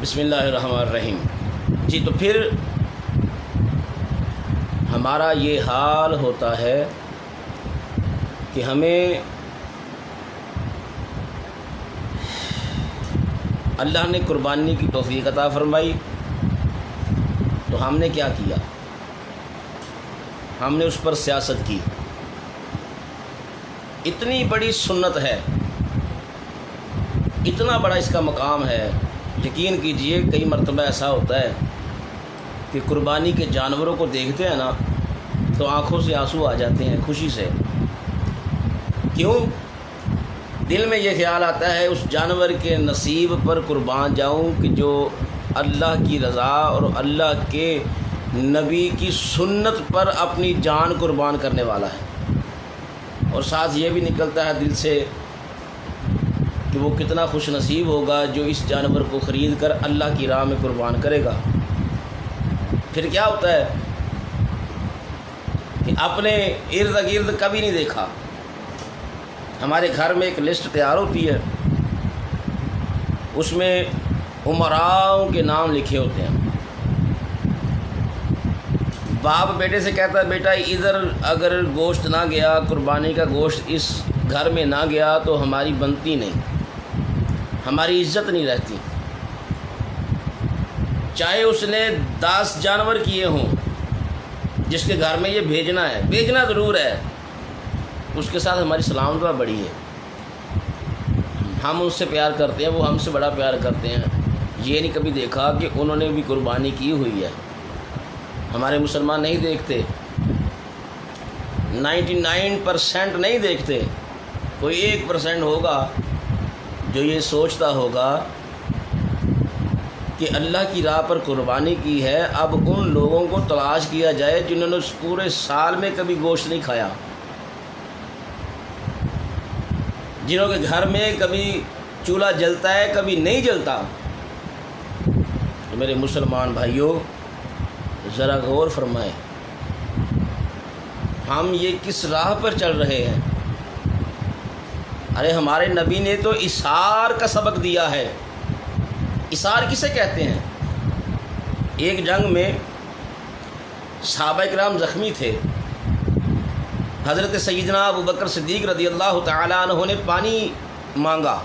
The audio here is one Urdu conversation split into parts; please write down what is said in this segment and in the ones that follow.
بسم اللہ الرحمن الرحیم۔ جی تو پھر ہمارا یہ حال ہوتا ہے کہ ہمیں اللہ نے قربانی کی توفیق عطا فرمائی تو ہم نے کیا کیا؟ ہم نے اس پر سیاست کی۔ اتنی بڑی سنت ہے، اتنا بڑا اس کا مقام ہے، یقین کیجئے کئی مرتبہ ایسا ہوتا ہے کہ قربانی کے جانوروں کو دیکھتے ہیں نا تو آنکھوں سے آنسو آ جاتے ہیں خوشی سے۔ کیوں؟ دل میں یہ خیال آتا ہے اس جانور کے نصیب پر قربان جاؤں کہ جو اللہ کی رضا اور اللہ کے نبی کی سنت پر اپنی جان قربان کرنے والا ہے، اور ساتھ یہ بھی نکلتا ہے دل سے کہ وہ کتنا خوش نصیب ہوگا جو اس جانور کو خرید کر اللہ کی راہ میں قربان کرے گا۔ پھر کیا ہوتا ہے کہ اپنے ارد گرد کبھی نہیں دیکھا۔ ہمارے گھر میں ایک لسٹ تیار ہوتی ہے، اس میں امراؤں کے نام لکھے ہوتے ہیں۔ باپ بیٹے سے کہتا ہے بیٹا ادھر اگر گوشت نہ گیا، قربانی کا گوشت اس گھر میں نہ گیا تو ہماری بنتی نہیں، ہماری عزت نہیں رہتی، چاہے اس نے 10 جانور کیے ہوں جس کے گھر میں یہ بھیجنا ہے، بھیجنا ضرور ہے، اس کے ساتھ ہماری سلام دعا بڑی ہے۔ ہم ان سے پیار کرتے ہیں، وہ ہم سے بڑا پیار کرتے ہیں۔ یہ نہیں کبھی دیکھا کہ انہوں نے بھی قربانی کی ہوئی ہے۔ ہمارے مسلمان نہیں دیکھتے، 99% نہیں دیکھتے، کوئی 1% ہوگا جو یہ سوچتا ہوگا کہ اللہ کی راہ پر قربانی کی ہے۔ اب ان لوگوں کو تلاش کیا جائے جنہوں نے اس پورے سال میں کبھی گوشت نہیں کھایا، جنہوں کے گھر میں کبھی چولہا جلتا ہے کبھی نہیں جلتا۔ تو میرے مسلمان بھائیوں ذرا غور فرمائیں، ہم یہ کس راہ پر چل رہے ہیں؟ ارے ہمارے نبی نے تو اِثار کا سبق دیا ہے۔ اِثار کسے کہتے ہیں؟ ایک جنگ میں صحابہ کرام زخمی تھے، حضرت سیدنا ابوبکر صدیق رضی اللہ تعالیٰ عنہ نے پانی مانگا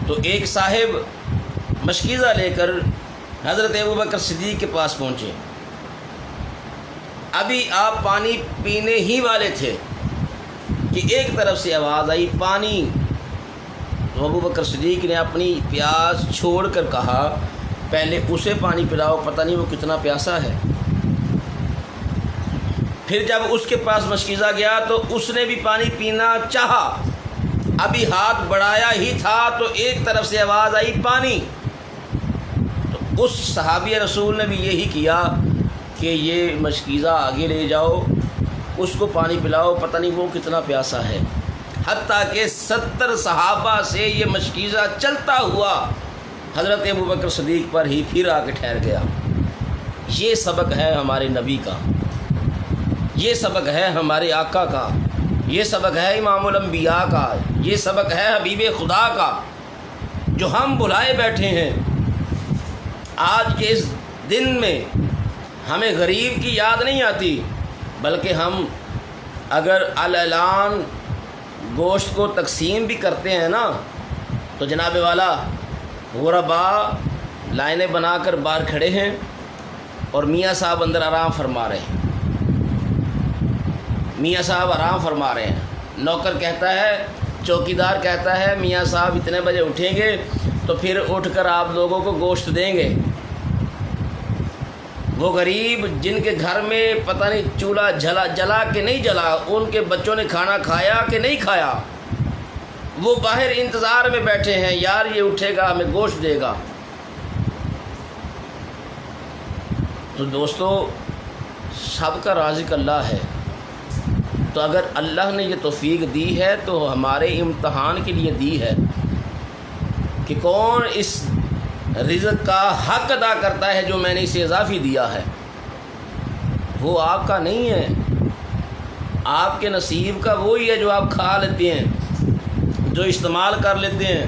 تو ایک صاحب مشکیزہ لے کر حضرت ابوبکر صدیق کے پاس پہنچے۔ ابھی آپ پانی پینے ہی والے تھے کہ ایک طرف سے آواز آئی پانی، تو ابوبکر صدیق نے اپنی پیاس چھوڑ کر کہا پہلے اسے پانی پلاؤ، پتہ نہیں وہ کتنا پیاسا ہے۔ پھر جب اس کے پاس مشکیزہ گیا تو اس نے بھی پانی پینا چاہا، ابھی ہاتھ بڑھایا ہی تھا تو ایک طرف سے آواز آئی پانی، تو اس صحابی رسول نے بھی یہی کیا کہ یہ مشکیزہ آگے لے جاؤ، اس کو پانی پلاؤ، پتہ نہیں وہ کتنا پیاسا ہے۔ حتیٰ کہ 70 صحابہ سے یہ مشکیزہ چلتا ہوا حضرت ابوبکر صدیق پر ہی پھر آ کے ٹھہر گیا۔ یہ سبق ہے ہمارے نبی کا، یہ سبق ہے ہمارے آقا کا، یہ سبق ہے امام الانبیاء کا، یہ سبق ہے حبیب خدا کا، جو ہم بلائے بیٹھے ہیں۔ آج کے اس دن میں ہمیں غریب کی یاد نہیں آتی، بلکہ ہم اگر اعلان گوشت کو تقسیم بھی کرتے ہیں نا تو جناب والا غربا لائنیں بنا کر باہر کھڑے ہیں اور میاں صاحب اندر آرام فرما رہے ہیں، میاں صاحب آرام فرما رہے ہیں۔ نوکر کہتا ہے، چوکیدار کہتا ہے میاں صاحب اتنے بجے اٹھیں گے تو پھر اٹھ کر آپ لوگوں کو گوشت دیں گے۔ وہ غریب جن کے گھر میں پتہ نہیں چولہا جلا کہ نہیں جلا، ان کے بچوں نے کھانا کھایا کہ نہیں کھایا، وہ باہر انتظار میں بیٹھے ہیں، یار یہ اٹھے گا ہمیں گوشت دے گا۔ تو دوستو سب کا رازق اللہ ہے، تو اگر اللہ نے یہ توفیق دی ہے تو ہمارے امتحان کے لیے دی ہے کہ کون اس رزق کا حق ادا کرتا ہے جو میں نے اسے اضافی دیا ہے۔ وہ آپ کا نہیں ہے، آپ کے نصیب کا وہی ہے جو آپ کھا لیتے ہیں، جو استعمال کر لیتے ہیں،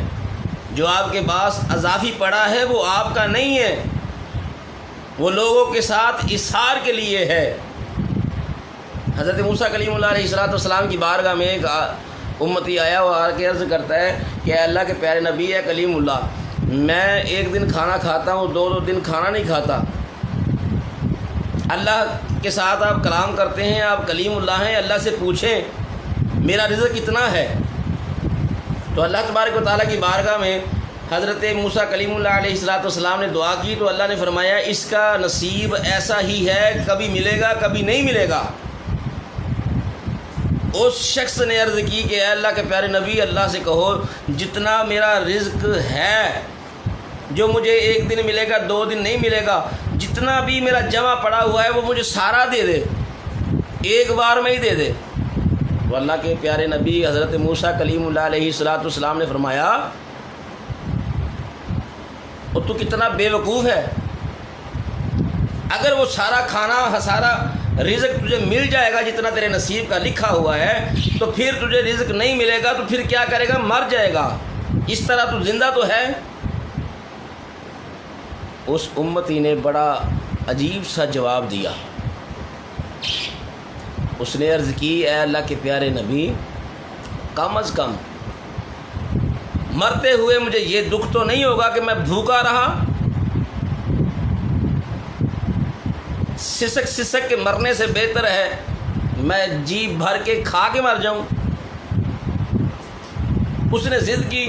جو آپ کے پاس اضافی پڑا ہے وہ آپ کا نہیں ہے، وہ لوگوں کے ساتھ اظہار کے لیے ہے۔ حضرت موسیٰ کلیم اللہ علیہ السلام کی بارگاہ میں ایک امتی آیا، وہ آ کے عرض کرتا ہے کہ اے اللہ کے پیارے نبی ہے کلیم اللہ، میں ایک دن کھانا کھاتا ہوں، دو دن کھانا نہیں کھاتا، اللہ کے ساتھ آپ کلام کرتے ہیں، آپ کلیم اللہ ہیں، اللہ سے پوچھیں میرا رزق کتنا ہے۔ تو اللہ تبارک و تعالیٰ کی بارگاہ میں حضرت موسیٰ کلیم اللہ علیہ السلام نے دعا کی تو اللہ نے فرمایا اس کا نصیب ایسا ہی ہے، کبھی ملے گا کبھی نہیں ملے گا۔ اس شخص نے عرض کی کہ اے اللہ کے پیارے نبی، اللہ سے کہو جتنا میرا رزق ہے، جو مجھے ایک دن ملے گا دو دن نہیں ملے گا، جتنا بھی میرا جمع پڑا ہوا ہے وہ مجھے سارا دے دے، ایک بار میں ہی دے دے۔ تو اللہ کے پیارے نبی حضرت موسیٰ کلیم اللہ علیہ السلام نے فرمایا اور تو کتنا بے وقوف ہے، اگر وہ سارا کھانا سارا رزق تجھے مل جائے گا جتنا تیرے نصیب کا لکھا ہوا ہے، تو پھر تجھے رزق نہیں ملے گا تو پھر کیا کرے گا؟ مر جائے گا، اس طرح تو زندہ تو ہے۔ اس امتی نے بڑا عجیب سا جواب دیا، اس نے عرض کی اے اللہ کے پیارے نبی، کم از کم مرتے ہوئے مجھے یہ دکھ تو نہیں ہوگا کہ میں بھوکا رہا، سسک سسک کے مرنے سے بہتر ہے میں جی بھر کے کھا کے مر جاؤں۔ اس نے ضد کی،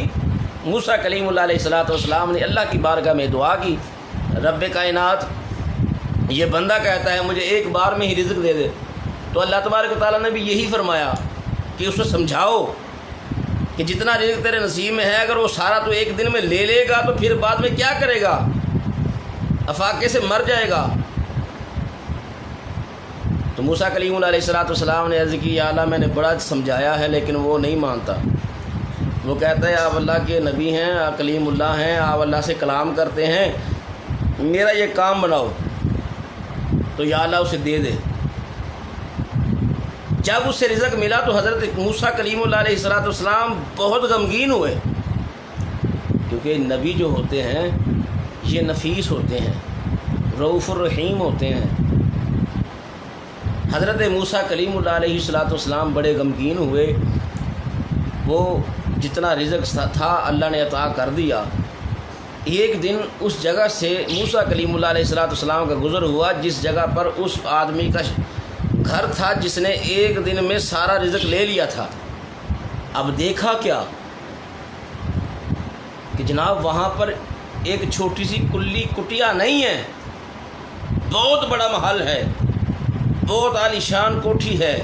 موسیٰ کلیم اللہ علیہ السلام نے اللہ کی بارگاہ میں دعا کی، رب کائنات یہ بندہ کہتا ہے مجھے ایک بار میں ہی رزق دے دے، تو اللہ تبارک و تعالیٰ نے بھی یہی فرمایا کہ اس کو سمجھاؤ کہ جتنا رزق تیرے نصیب میں ہے اگر وہ سارا تو ایک دن میں لے لے گا تو پھر بعد میں کیا کرے گا؟ افاقے سے مر جائے گا۔ تو موسیٰ کلیم اللہ علیہ السلام نے عرض کی یا اللہ میں نے بڑا سمجھایا ہے لیکن وہ نہیں مانتا، وہ کہتا ہے آپ اللہ کے نبی ہیں، آپ کلیم اللہ ہیں، آپ اللہ سے کلام کرتے ہیں، میرا یہ کام بناؤ، تو یا اللہ اسے دے دے۔ جب اس سے رزق ملا تو حضرت موسیٰ کلیم اللہ علیہ السلام بہت غمگین ہوئے، کیونکہ نبی جو ہوتے ہیں یہ نفیس ہوتے ہیں، رؤوف الرحیم ہوتے ہیں۔ حضرت موسیٰ کلیم اللہ علیہ السلام بڑے غمگین ہوئے، وہ جتنا رزق تھا اللہ نے عطا کر دیا۔ ایک دن اس جگہ سے موسیٰ کلیم اللہ علیہ السلام کا گزر ہوا جس جگہ پر اس آدمی کا گھر تھا جس نے ایک دن میں سارا رزق لے لیا تھا۔ اب دیکھا کیا کہ جناب وہاں پر ایک چھوٹی سی کلی کٹیا نہیں ہے، بہت بڑا محل ہے، بہت عالیشان کوٹھی ہے،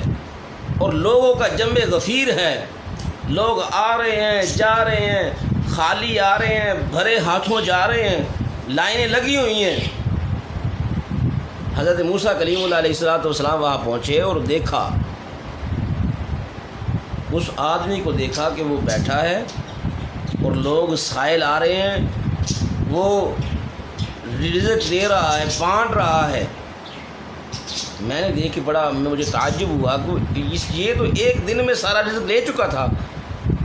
اور لوگوں کا جنب غفیر ہے، لوگ آ رہے ہیں جا رہے ہیں، خالی آ رہے ہیں بھرے ہاتھوں جا رہے ہیں، لائنیں لگی ہوئی ہیں۔ حضرت موسیٰ کلیم اللہ علیہ السلام وہاں پہنچے اور دیکھا، اس آدمی کو دیکھا کہ وہ بیٹھا ہے اور لوگ سائل آ رہے ہیں، وہ رزق دے رہا ہے، بانٹ رہا ہے۔ میں نے دیکھ کے بڑا مجھے تعجب ہوا کہ یہ تو ایک دن میں سارا رزق لے چکا تھا،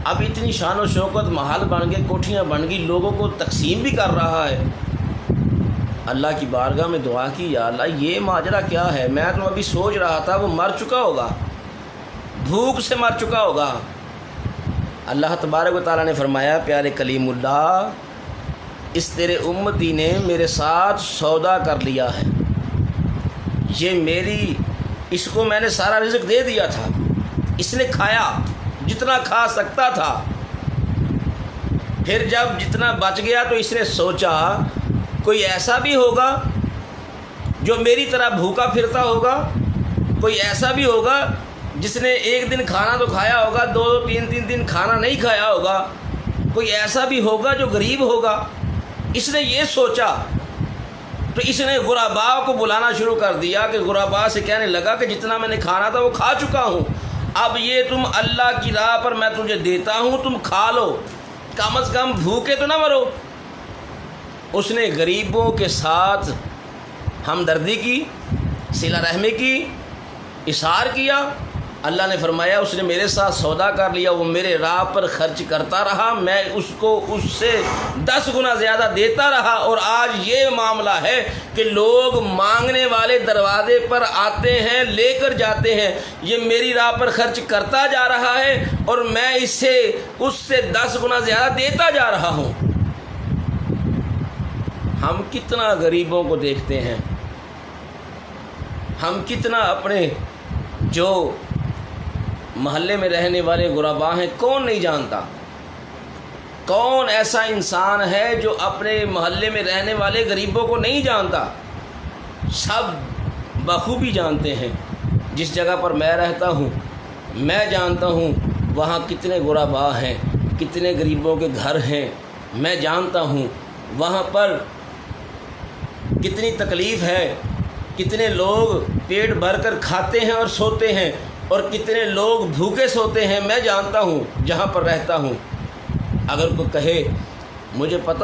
اب اتنی شان و شوکت، محل بن گئے، کوٹھیاں بن گئی، لوگوں کو تقسیم بھی کر رہا ہے۔ اللہ کی بارگاہ میں دعا کی یا اللہ یہ ماجرا کیا ہے؟ میں تو ابھی سوچ رہا تھا وہ مر چکا ہوگا، بھوک سے مر چکا ہوگا۔ اللہ تبارک و تعالیٰ نے فرمایا پیارے کلیم اللہ، اس تیرے امتی نے میرے ساتھ سودا کر لیا ہے، یہ اس کو میں نے سارا رزق دے دیا تھا، اس نے کھایا جتنا کھا سکتا تھا، پھر جب جتنا بچ گیا تو اس نے سوچا کوئی ایسا بھی ہوگا جو میری طرح بھوکا پھرتا ہوگا، کوئی ایسا بھی ہوگا جس نے ایک دن کھانا تو کھایا ہوگا، دو تین دن کھانا نہیں کھایا ہوگا، کوئی ایسا بھی ہوگا جو غریب ہوگا۔ اس نے یہ سوچا تو اس نے غرباء کو بلانا شروع کر دیا کہ غرباء سے کہنے لگا کہ جتنا میں نے کھانا تھا وہ کھا چکا ہوں، اب یہ تم اللہ کی راہ پر میں تجھے دیتا ہوں، تم کھا لو، کم از کم بھوکے تو نہ مرو۔ اس نے غریبوں کے ساتھ ہمدردی کی، صلہ رحمی کی، اظہار کیا، اللہ نے فرمایا اس نے میرے ساتھ سودا کر لیا، وہ میرے راہ پر خرچ کرتا رہا، میں اس کو اس سے 10 گنا زیادہ دیتا رہا، اور آج یہ معاملہ ہے کہ لوگ مانگنے والے دروازے پر آتے ہیں، لے کر جاتے ہیں، یہ میری راہ پر خرچ کرتا جا رہا ہے اور میں اس سے 10 گنا زیادہ دیتا جا رہا ہوں۔ ہم کتنا غریبوں کو دیکھتے ہیں، ہم کتنا اپنے جو محلے میں رہنے والے غربا ہیں، کون نہیں جانتا؟ کون ایسا انسان ہے جو اپنے محلے میں رہنے والے غریبوں کو نہیں جانتا؟ سب بخوبی جانتے ہیں۔ جس جگہ پر میں رہتا ہوں میں جانتا ہوں وہاں کتنے غربا ہیں، کتنے غریبوں کے گھر ہیں، میں جانتا ہوں وہاں پر کتنی تکلیف ہے، کتنے لوگ پیٹ بھر کر کھاتے ہیں اور سوتے ہیں اور کتنے لوگ بھوکے سوتے ہیں، میں جانتا ہوں جہاں پر رہتا ہوں۔ اگر کوئی کہے مجھے پتہ